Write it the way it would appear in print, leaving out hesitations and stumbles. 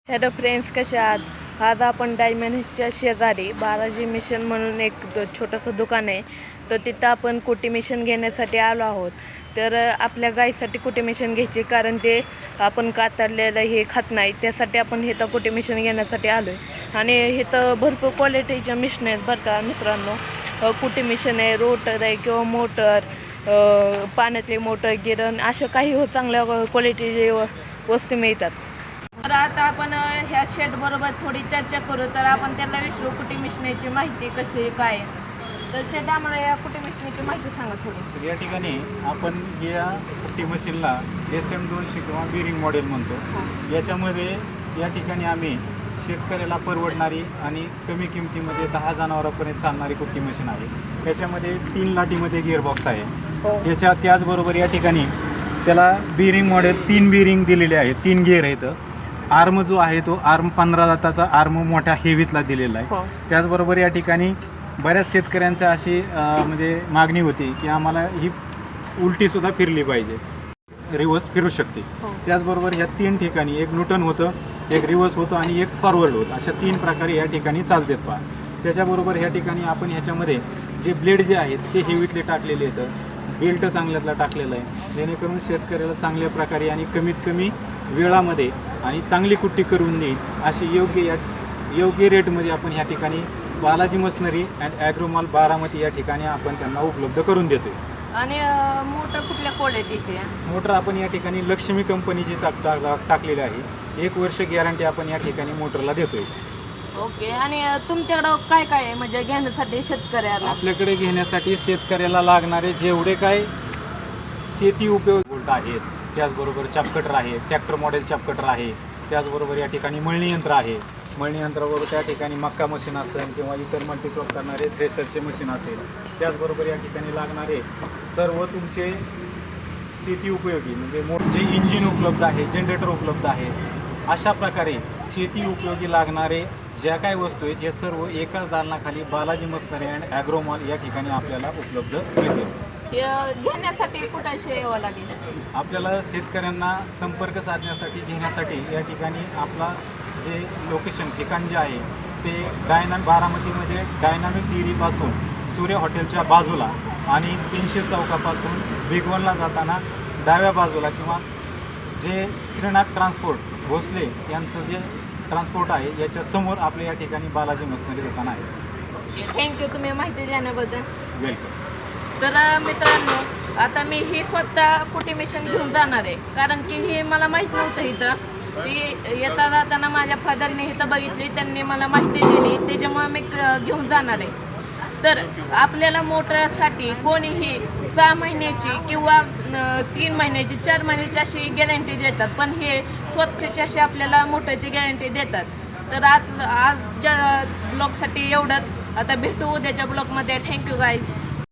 Hello friends, कशा आहात? आज आपण डायमंड्सच्या शेजारी बालाजी मिशन म्हणून एक छोटंसं दुकान आहे, तर तिथं आपण कुटी मिशन घेण्यासाठी आलो आहोत. तर आपल्या गाईसाठी कुटी मिशन घ्यायची, कारण ते आपण कातरलेलं हे खात नाही, त्यासाठी आपण इथं कुटी मिशन घेण्यासाठी आलो आहे. आणि इथं भरपूर क्वालिटीच्या मिशन आहेत बरं का मित्रांनो. कुटी मिशन आहे, रोटर आहे किंवा मोटर, पाण्यातली मोटर, गिरण, अशा काही चांगल्या क्वालिटीचे वस्तू मिळतात. तर आता आपण ह्या शेड बरोबर थोडी चर्चा करू. तर आपण त्यांना विचारू कुटी मिशनीची माहिती कशी काय. तर शेड आम्हाला या कुटी मिशनीची माहिती सांगा थोडी. तर या ठिकाणी आपण या कुट्टी मशीनला SM200 किंवा बिरिंग मॉडेल म्हणतो. याच्यामध्ये या ठिकाणी आम्ही शेतकऱ्याला परवडणारी आणि कमी किमतीमध्ये 10 जनावरांपर्यंत चालणारी कुट्टी मशीन आहे. त्याच्यामध्ये 3 लाटीमध्ये गिअरबॉक्स आहे. त्याचबरोबर या ठिकाणी त्याला बिरिंग मॉडेल 3 बिरिंग दिलेले आहेत, 3 गिअर आहेत. आर्म जो आहे तो आर्म 15 जाताचा आर्म मोठ्या हेवीतला दिलेला आहे. त्याचबरोबर या ठिकाणी बऱ्याच शेतकऱ्यांच्या अशी म्हणजे मागणी होती की आम्हाला ही उलटीसुद्धा फिरली पाहिजे, रिवर्स फिरू शकते. त्याचबरोबर ह्या 3 ठिकाणी एक न्यूटन होतं, एक रिवर्स होतं आणि एक फॉरवर्ड होतं, अशा 3 प्रकारे या ठिकाणी चालतात पहा. त्याच्याबरोबर ह्या ठिकाणी आपण ह्याच्यामध्ये जे ब्लेड जे आहेत ते हेवीतले टाकलेले आहेत, बेल्ट चांगल्यातला टाकलेला आहे, जेणेकरून शेतकऱ्याला चांगल्या प्रकारे आणि कमीत कमी वेळामध्ये आणि चांगली कुट्टी करून देईल अशी योग्य रेटमध्ये आपण ह्या ठिकाणी बालाजी मशनरी अँड ॲग्रोमॉल बारामती या ठिकाणी आपण त्यांना उपलब्ध करून देतोय. आणि मोटर कुठल्या क्वालिटीची आहे? मोटर आपण या ठिकाणी लक्ष्मी कंपनीची टाकलेली आहे. 1 वर्ष गॅरंटी आपण या ठिकाणी मोटरला देतोय. ओके. आणि तुमच्याकडं काय काय आहे म्हणजे घेण्यासाठी शेतकऱ्याला? आपल्याकडे घेण्यासाठी शेतकऱ्याला लागणारे जेवढे काय शेती उपयोग बोल्ट आहेत, त्याचबरोबर चापकटर आहे, ट्रॅक्टर मॉडेल चापकटर आहे, त्याचबरोबर या ठिकाणी मळणी यंत्र आहे. मळणी यंत्राबरोबर त्या ठिकाणी मक्का मशीन असेल किंवा इतर मल्टीक्रॉप करणारे थ्रेसरचे मशीन असेल, त्याचबरोबर या ठिकाणी लागणारे सर्व तुमचे शेती उपयोगी म्हणजे मोठे इंजिन उपलब्ध आहे, जनरेटर उपलब्ध आहे. अशा प्रकारे शेती उपयोगी लागणारे ज्या काही वस्तू आहेत हे सर्व एकाच दालनाखाली बालाजी मशनरी अँड ॲग्रोमॉल या ठिकाणी आपल्याला उपलब्ध मिळते. घेण्यासाठी कुठे यावं लागेल? आपल्याला शेतकऱ्यांना संपर्क साधण्यासाठी घेण्यासाठी या ठिकाणी आपला जे लोकेशन ठिकाण जे आहे ते बारामतीमध्ये डायनामिक डेअरीपासून सूर्य हॉटेलच्या बाजूला आणि 300 चौकापासून बिगवनला जाताना डाव्या बाजूला किंवा जे श्रीनाथ ट्रान्सपोर्ट भोसले यांचं जे ट्रान्सपोर्ट आहे याच्या समोर आपल्या या ठिकाणी बालाजी मशनरी दुकान आहे. ओके, थँक्यू तुम्ही माहिती देण्याबद्दल. वेलकम. तर मित्रांनो, आता मी ही स्वतः कुटी मिशन घेऊन जाणार आहे, कारण की हे मला माहीत नव्हतं. इथं ती येता जाताना माझ्या फादरने इथं बघितली, त्यांनी मला माहिती दिली, त्याच्यामुळे मी घेऊन जाणार आहे. तर आपल्याला मोटरसाठी कोणीही 6 महिन्याची किंवा 3 महिन्याची 4 महिन्याची अशी गॅरंटी देतात, पण हे स्वच्छची अशी आपल्याला मोटरची गॅरंटी देतात. तर आजच्या ब्लॉगसाठी एवढंच. आता भेटू उद्याच्या ब्लॉगमध्ये. Thank you guys.